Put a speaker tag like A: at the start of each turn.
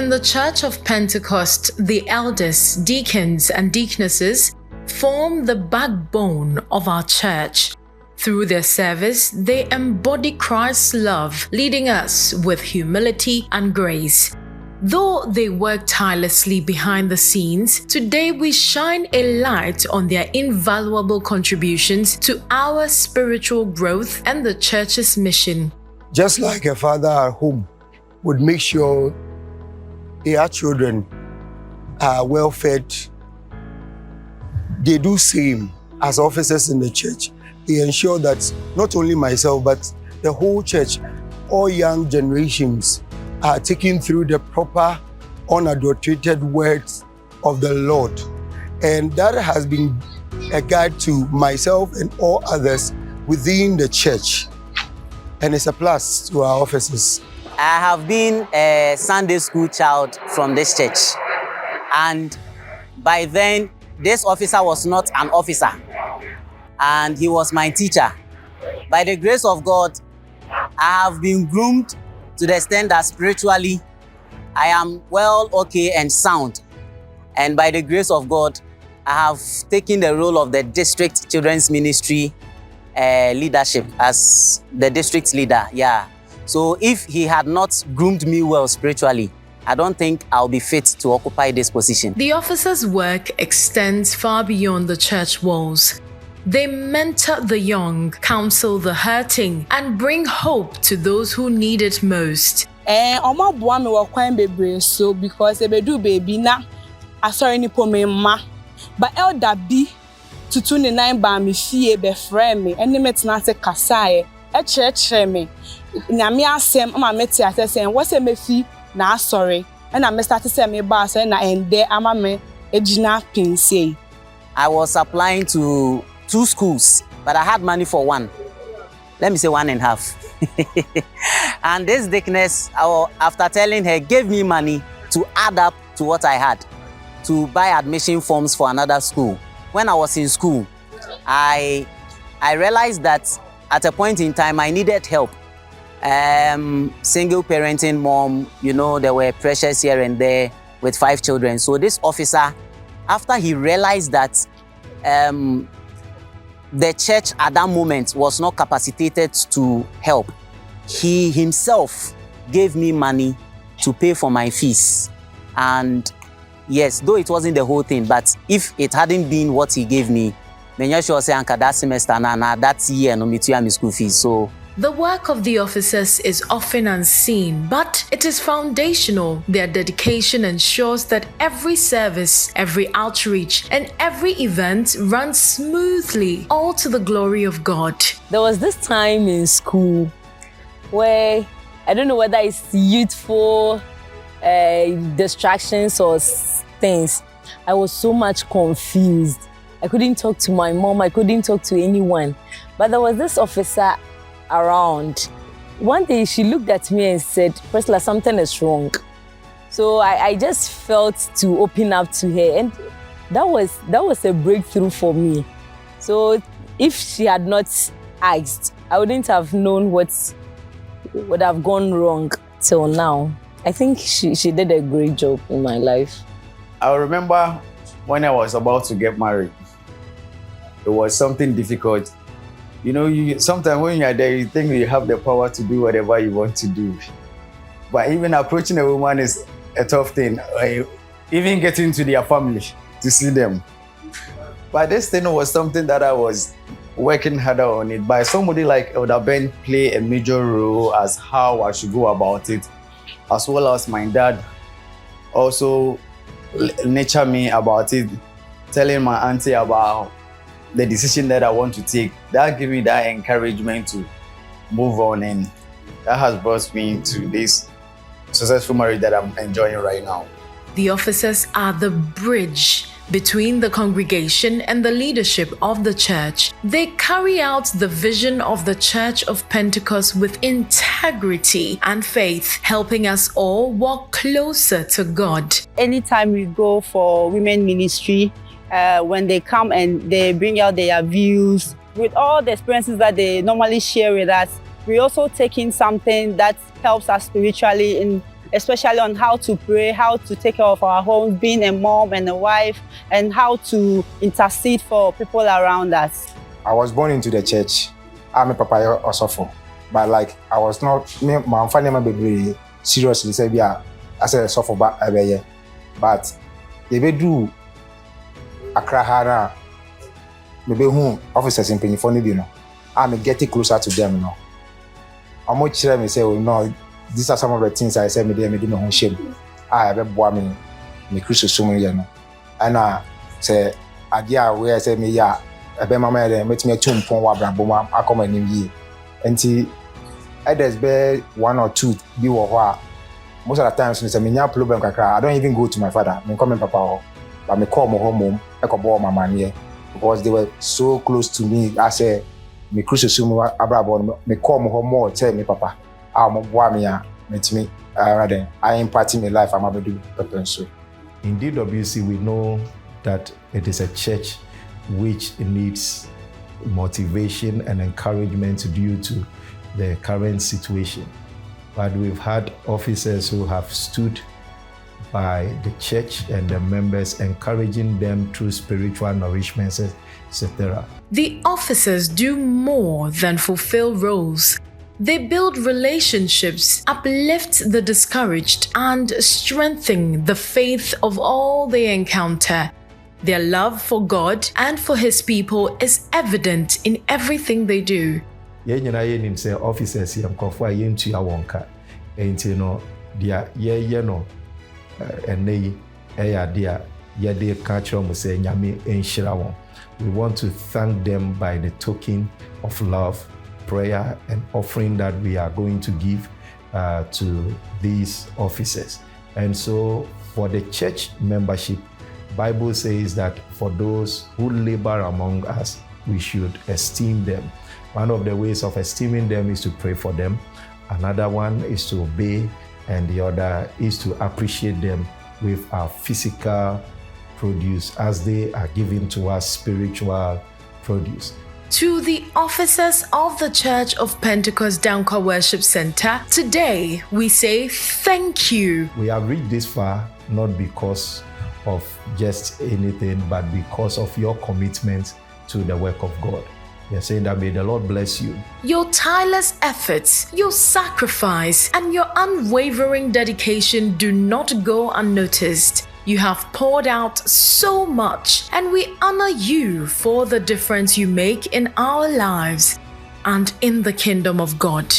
A: In the Church of Pentecost, the elders, deacons, and deaconesses form the backbone of our church. Through their service, they embody Christ's love, leading us with humility and grace. Though they work tirelessly behind the scenes, today we shine a light on their invaluable contributions to our spiritual growth and the church's mission.
B: Just like a father at home would make sure their children are well fed, they do same as officers in the church. They ensure that not only myself, but the whole church, all young generations are taken through the proper, unadulterated words of the Lord. And that has been a guide to myself and all others within the church. And it's a plus to our officers.
C: I have been a Sunday school child from this church. And by then, this officer was not an officer. And he was my teacher. By the grace of God, I have been groomed to the extent that spiritually, I am well, okay, and sound. And by the grace of God, I have taken the role of the district children's ministry leadership as the district leader, yeah. So if he had not groomed me well spiritually, I don't think I'll be fit to occupy this position.
A: The officers' work extends far beyond the church walls. They mentor the young, counsel the hurting, and bring hope to those who need it most.
D: Oma bua me wa kwan bebre so because ebedu baby na asori ni po me ma. But elder B tutu ne nine ba me fie be frame me ene metena se kasae e chire me. Nyame asem ama meti asese wo se me fi na asori. Na me start se me ba so na ende ama me ejina pinsie.
C: I was applying to 2 schools, but I had money for 1. Let me say 1.5. And this deaconess, after telling her, gave me money to add up to what I had to buy admission forms for another school. When I was in school, I realized that at a point in time I needed help. Single parenting mom, you know, there were pressures here and there with 5 children. So this officer, after he realized that the church at that moment was not capacitated to help, he himself gave me money to pay for my fees. And yes, though it wasn't the whole thing, but if it hadn't been what he gave me, then you sure say anka that semester na that year no me to my school fees. So
A: the work of the officers is often unseen, but it is foundational. Their dedication ensures that every service, every outreach, and every event runs smoothly, all to the glory of God.
E: There was this time in school where, I don't know whether it's youthful distractions or things, I was so much confused. I couldn't talk to my mom, I couldn't talk to anyone. But there was this officer around. One day she looked at me and said, Priscilla, something is wrong. So I just felt to open up to her, and that was a breakthrough for me. So if she had not asked, I wouldn't have known what would have gone wrong till now. I think she did a great job in my life.
F: I remember when I was about to get married, it was something difficult. You know, sometimes when you're there, you think you have the power to do whatever you want to do. But even approaching a woman is a tough thing. Even getting to their family to see them. But this thing was something that I was working harder on it. By somebody like Elder Ben play a major role as how I should go about it, as well as my dad also nurture me about it, telling my auntie about the decision that I want to take. That gave me that encouragement to move on, and that has brought me to this successful marriage that I'm enjoying right now.
A: The officers are the bridge between the congregation and the leadership of the church. They carry out the vision of the Church of Pentecost with integrity and faith, helping us all walk closer to God.
D: Anytime we go for women ministry, when they come and they bring out their views, with all the experiences that they normally share with us, we also take in something that helps us spiritually in
G: especially on how to pray, how to take care of our homes, being a mom and a wife, and how to intercede for people around us.
H: I was born into the church. I'm a papa also for, but like I was not. My family member seriously say yeah, I said suffer but they do Accra Hara. Maybe who officers in Pentecost, you know, I'm getting closer to them, you know. I'm much sure me say, oh no, these are some of the things I said me do my own shame. I have a boy me Christ so many, you know. And I say, idea where I say me yeah, I be my man met me 2 pon wa braboma I come in ye. Enti others be 1 or 2 be wo most of the times when say me nya problem kakra, I don't even go to my father. Me come papa but me call my home I come boy my man here because they were so close to me. I say me Christ so abrabon me call my home more tell me papa I'm boy me met me rather I imparting my life I'm able to do papa so.
I: In DWC we know that it is a church which needs motivation and encouragement due to the current situation. But we've had officers who have stood by the church and the members, encouraging them through spiritual nourishment, etc.
A: The officers do more than fulfill roles. They build relationships, uplift the discouraged, and strengthen the faith of all they encounter. Their love for God and for His people is evident in everything they do.
I: Say officers here mkofwa yentu ya wonka enti no dia ye no enei eya dia ye de catch mo say nyame enhira won. We want to thank them by the token of love, prayer and offering that we are going to give to these officers. And so for the church membership, Bible says that for those who labor among us, we should esteem them. One of the ways of esteeming them is to pray for them. Another one is to obey, and the other is to appreciate them with our physical produce as they are giving to us spiritual produce.
A: To the officers of the Church of Pentecost Dankwa Worship Center, today we say thank you.
I: We have reached this far not because of just anything, but because of your commitment to the work of God. We are saying that may the Lord bless you.
A: Your tireless efforts, your sacrifice, and your unwavering dedication do not go unnoticed. You have poured out so much, and we honor you for the difference you make in our lives and in the kingdom of God.